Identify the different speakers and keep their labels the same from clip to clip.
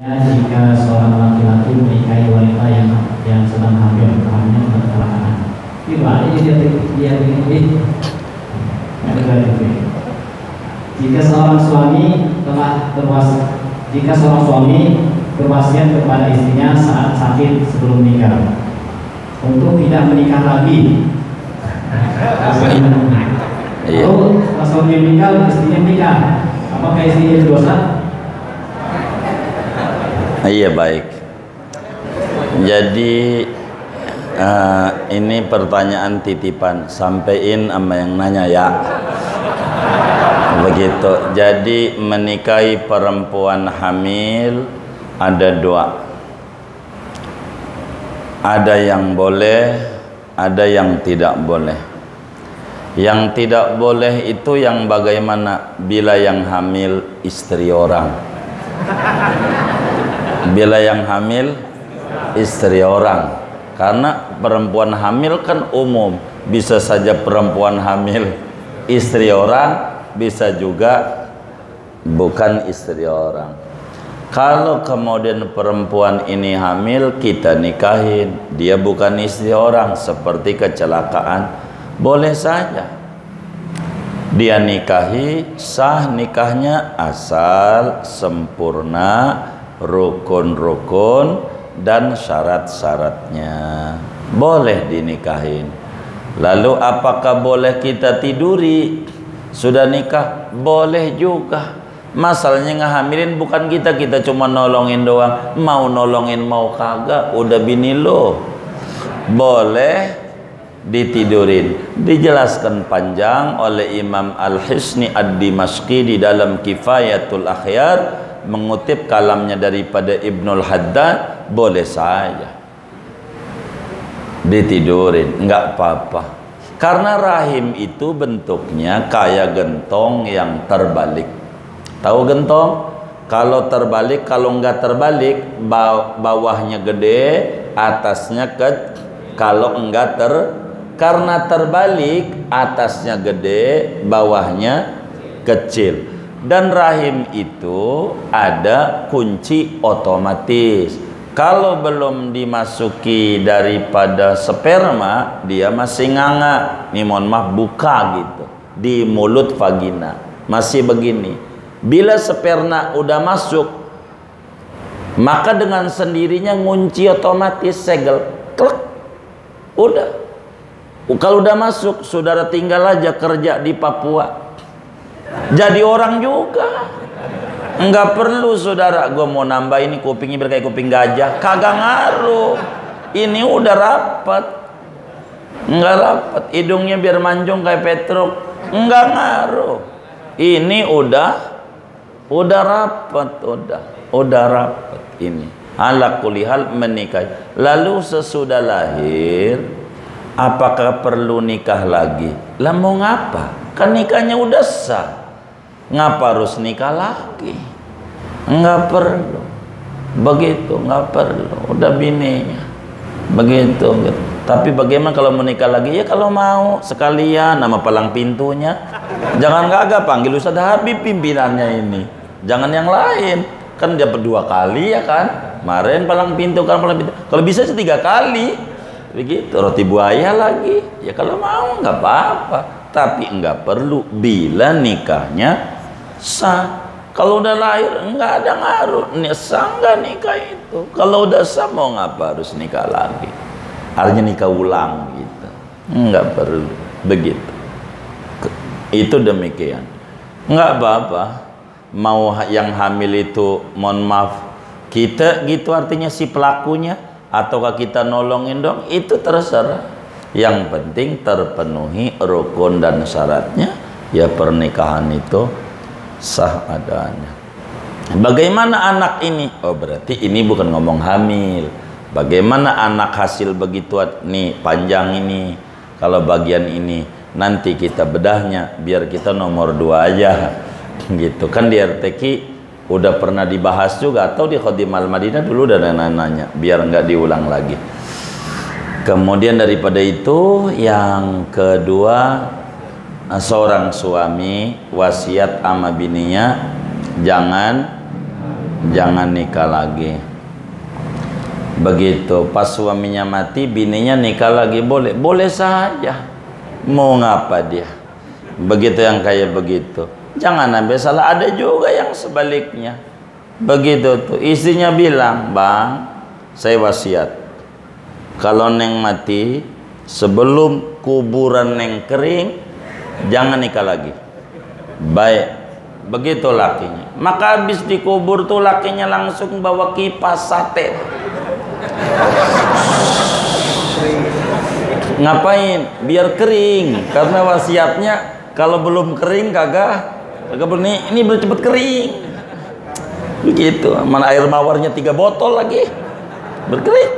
Speaker 1: Jika seorang laki-laki menikahi wanita yang sedang hamil, hamilnya kecelakaan, tiba dia jika seorang suami berwasiat kepada istrinya saat sakit sebelum nikah untuk tidak menikah lagi, lalu setelah suami meninggal istrinya menikah, apakah istrinya berdosa?
Speaker 2: Iya, baik. Jadi ini pertanyaan titipan, sampein sama yang nanya ya. Begitu. Jadi menikahi perempuan hamil ada dua. Ada yang boleh, ada yang tidak boleh. Yang tidak boleh itu yang bagaimana? Bila yang hamil istri orang. Bila yang hamil istri orang. Karena perempuan hamil kan umum, bisa saja perempuan hamil istri orang, bisa juga bukan istri orang. Kalau kemudian perempuan ini hamil, kita nikahin, dia bukan istri orang, seperti kecelakaan, boleh saja dia nikahi, sah nikahnya asal sempurna rukun-rukun dan syarat-syaratnya, boleh dinikahin. Lalu apakah boleh kita tiduri sudah nikah? Boleh juga. Masalahnya ngehamilin bukan kita cuma nolongin doang. Mau nolongin mau kagak, udah bini lo. Boleh ditidurin. Dijelaskan panjang oleh Imam Al-Hisni Ad-Dimashqi di dalam Kifayatul Akhyar, mengutip kalamnya daripada Ibnul Haddad, boleh saja ditidurin, enggak apa-apa. Karena rahim itu bentuknya kayak gentong yang terbalik. Tahu gentong? Kalau terbalik, kalau enggak terbalik, bawahnya gede, atasnya kalau enggak karena terbalik, atasnya gede, bawahnya kecil. Dan rahim itu ada kunci otomatis. Kalau belum dimasuki daripada sperma, dia masih nganga. Nih mohon maaf, buka gitu di mulut vagina, masih begini. Bila sperma udah masuk, maka dengan sendirinya ngunci otomatis, segel, klek, udah. Kalau udah masuk, saudara tinggal aja kerja di Papua, jadi orang juga. Enggak perlu saudara, gue mau nambah ini kupingnya biar kayak kuping gajah, kagak ngaruh. Ini udah rapat. Enggak rapat. Hidungnya biar manjung kayak Petruk, enggak ngaruh. Ini udah rapat, udah rapat ini. Ala kulihal menikah. Lalu sesudah lahir, apakah perlu nikah lagi? Lah mau ngapa? Kan nikahnya udah sah. Ngapa harus nikah lagi? Enggak perlu. Begitu, enggak perlu. Udah bininya. Begitu. Tapi bagaimana kalau menikah lagi? Ya kalau mau sekalian nama palang pintunya. Jangan kagak panggil Ustaz Habib pimpinannya ini. Jangan yang lain. Kan dia berdua kali ya kan? Kemarin palang pintu, kan palang pintu. Kalau bisa 3 kali. Begitu, roti buaya lagi. Ya kalau mau enggak apa-apa. Tapi enggak perlu bila nikahnya sah. Kalau udah lahir enggak ada ngaruh, sah enggak nikah itu. Kalau udah sah mau ngapa harus nikah lagi? Artinya nikah ulang gitu. Enggak perlu begitu. Itu demikian. Enggak apa-apa. Mau yang hamil itu mohon maaf kita gitu, artinya si pelakunya, ataukah kita nolongin dong, itu terserah. Yang penting terpenuhi rukun dan syaratnya, ya pernikahan itu sah adanya. Bagaimana anak ini? Oh berarti ini bukan ngomong hamil. Bagaimana anak hasil begitu nih panjang ini? Kalau bagian ini nanti kita bedahnya, biar kita nomor 2 aja. Gitu kan di RTQ udah pernah dibahas juga, atau di Khodimal Madinah dulu udah nanya, biar nggak diulang lagi. Kemudian daripada itu yang kedua, seorang suami wasiat sama bininya jangan jangan nikah lagi. Begitu pas suaminya mati, bininya nikah lagi, boleh, boleh saja. Mau ngapa dia? Begitu yang kayak begitu. Jangan sampai salah. Ada juga yang sebaliknya. Begitu tuh, istrinya bilang, "Bang, saya wasiat, kalau neng mati, sebelum kuburan neng kering, jangan nikah lagi." Baik, begitu lakinya. Maka habis dikubur tuh lakinya langsung bawa kipas sate. Ngapain? Biar kering. Karena wasiatnya kalau belum kering kagak ini belum cepet kering. Begitu. Mana air mawarnya 3 botol lagi berkering.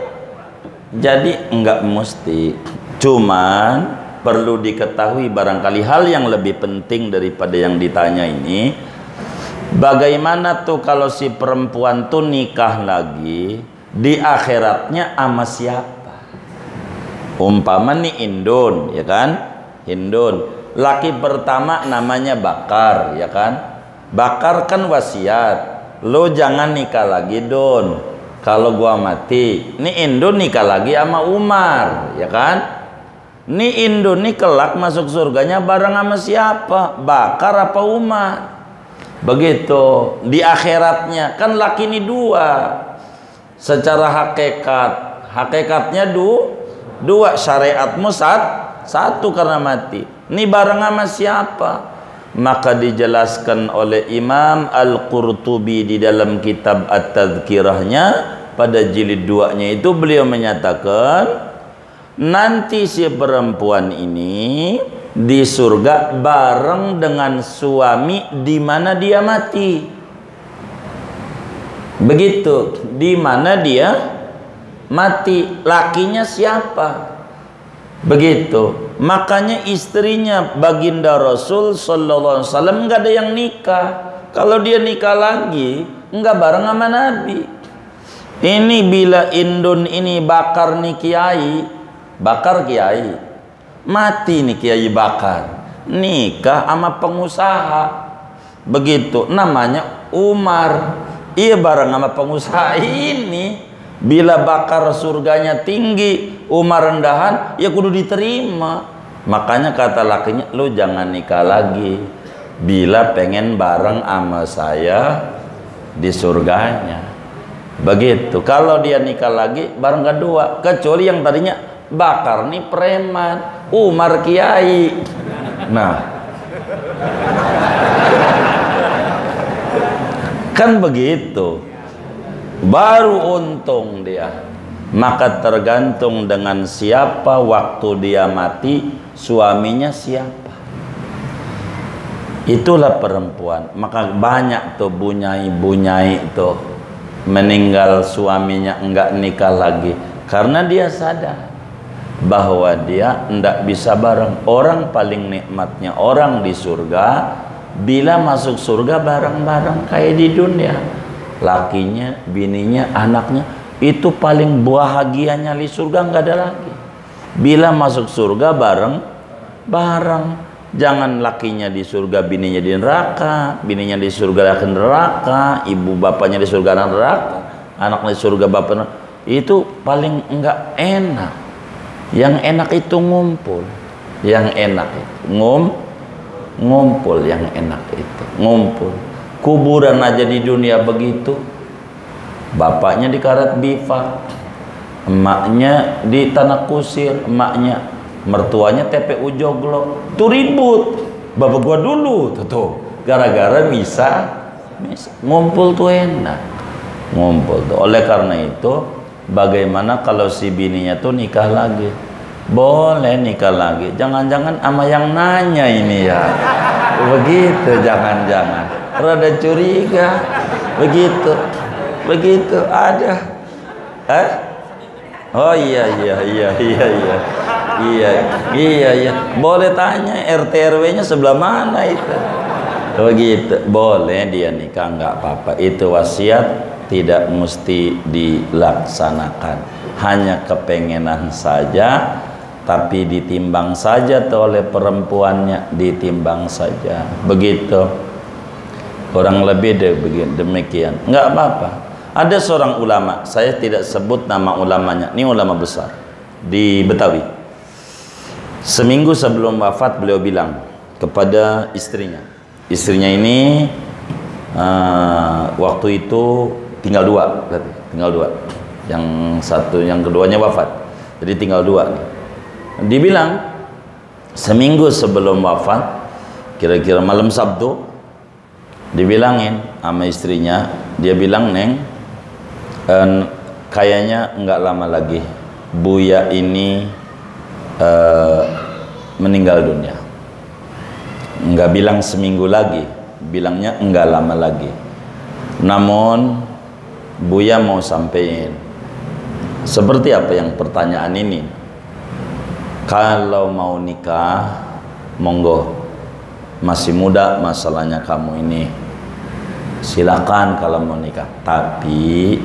Speaker 2: Jadi enggak mesti. Cuman perlu diketahui barangkali hal yang lebih penting daripada yang ditanya ini, bagaimana tuh kalau si perempuan tuh nikah lagi, di akhiratnya sama siapa? Umpama nih Indun, ya kan? Indun, laki pertama namanya Bakar, ya kan? Bakar kan wasiat, lo jangan nikah lagi Don, kalau gua mati. Nih Indun nikah lagi sama Umar, ya kan? Nih Indun nih kelak masuk surganya bareng sama siapa? Bakar apa Umar? Begitu. Di akhiratnya kan laki ini 2. Secara hakikatnya 2, syariatmu 1 karena mati. Ini bareng sama siapa? Maka dijelaskan oleh Imam Al-Qurtubi di dalam kitab At-Tadhkirahnya pada jilid 2-nya itu, beliau menyatakan nanti si perempuan ini di surga bareng dengan suami di mana dia mati. Begitu, di mana dia mati, lakinya siapa? Begitu. Makanya istrinya baginda Rasul sallallahu alaihi wasallam enggak ada yang nikah. Kalau dia nikah lagi enggak bareng sama Nabi. Ini bila Indun ini Bakar nih kiai, Bakar kiai, mati nih Kiai Bakar, nikah sama pengusaha. Begitu, namanya Umar. Iya bareng sama pengusaha ini. Bila Bakar surganya tinggi, Umar rendahan, ya kudu diterima. Makanya kata lakinya, lu jangan nikah lagi bila pengen bareng sama saya di surganya. Begitu. Kalau dia nikah lagi bareng kedua, kecuali yang tadinya Bakar nih preman, Umar kiai. Nah, kan begitu. Baru untung dia. Maka tergantung dengan siapa waktu dia mati, suaminya siapa. Itulah perempuan. Maka banyak tuh bunyai-bunyai tuh meninggal suaminya enggak nikah lagi karena dia sadar bahwa dia enggak bisa bareng. Orang paling nikmatnya orang di surga bila masuk surga bareng-bareng kayak di dunia. Lakinya, bininya, anaknya, itu paling bahagianya di surga nggak ada lagi. Bila masuk surga bareng-bareng. Jangan lakinya di surga, bininya di neraka, bininya di surga akan neraka, ibu bapaknya di surga neraka, anaknya di surga bapaknya. Itu paling enggak enak. Yang enak itu ngumpul. Yang enak itu ngumpul, yang enak itu ngumpul. Kuburan aja di dunia begitu. Bapaknya di Karet Bifak, emaknya di Tanah Kusir, emaknya, mertuanya TPU Joglo. Tuh ribut. Bapak gua dulu tuh. Gara-gara bisa ngumpul tuh enak. Ngumpul tuh. Oleh karena itu, bagaimana kalau si bininya tuh nikah lagi? Boleh nikah lagi. Jangan-jangan sama yang nanya ini ya. Begitu, jangan-jangan. Rada curiga. Begitu ada. Oh iya. Boleh tanya RT RW-nya sebelah mana itu. Begitu. Boleh dia nikah, nggak apa-apa. Itu wasiat tidak mesti dilaksanakan. Hanya kepengenan saja, tapi ditimbang saja tuh oleh perempuannya, ditimbang saja. Begitu. Kurang lebih demikian. Enggak apa-apa. Ada seorang ulama, saya tidak sebut nama ulamanya, ini ulama besar di Betawi. Seminggu sebelum wafat beliau bilang kepada istrinya. Istrinya ini waktu itu tinggal dua. Yang satu, yang keduanya wafat. Jadi tinggal dua. Dibilang seminggu sebelum wafat, kira-kira malam Sabtu, dibilangin sama istrinya, dia bilang, "Neng, kayaknya enggak lama lagi Buya ini meninggal dunia." Enggak bilang seminggu lagi, bilangnya enggak lama lagi. Namun Buya mau sampaikan seperti apa yang pertanyaan ini. Kalau mau nikah, monggo, masih muda masalahnya kamu ini, silakan kalau mau nikah, tapi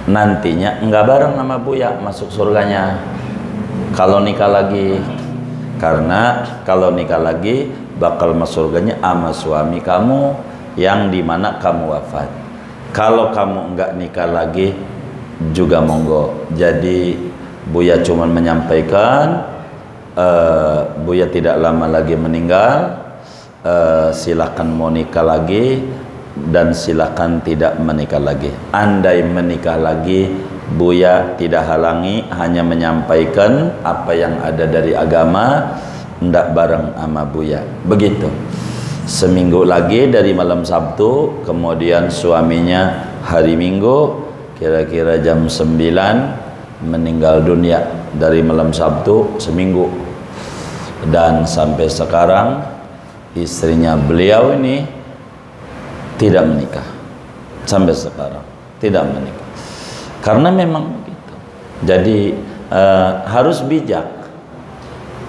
Speaker 2: nantinya enggak bareng sama Buya masuk surganya kalau nikah lagi. Karena kalau nikah lagi bakal masuk surganya sama suami kamu yang dimana kamu wafat. Kalau kamu enggak nikah lagi juga monggo. Jadi Buya cuma menyampaikan Buya tidak lama lagi meninggal, silakan mau nikah lagi dan silakan tidak menikah lagi. Andai menikah lagi, Buya tidak halangi, hanya menyampaikan apa yang ada dari agama, ndak bareng sama Buya. Begitu. Seminggu lagi dari malam Sabtu, kemudian suaminya hari Minggu kira-kira jam 9 meninggal dunia. Dari malam Sabtu seminggu, dan sampai sekarang istrinya beliau ini tidak menikah. Sampai sekarang tidak menikah. Karena memang begitu. Jadi harus bijak.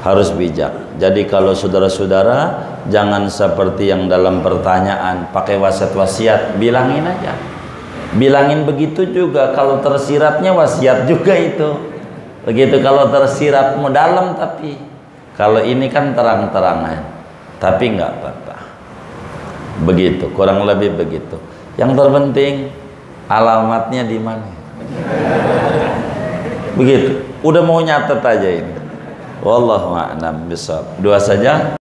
Speaker 2: Harus bijak. Jadi kalau saudara-saudara jangan seperti yang dalam pertanyaan pakai wasiat-wasiat, bilangin aja. Bilangin begitu juga kalau tersiratnya wasiat juga itu. Begitu kalau tersiratmu dalam, tapi kalau ini kan terang-terangan. Tapi enggak apa-apa. Begitu, kurang lebih begitu. Yang terpenting alamatnya di mana. Begitu. Udah mau nyatet aja ini. Wallahu a'lam bishawab. Dua saja.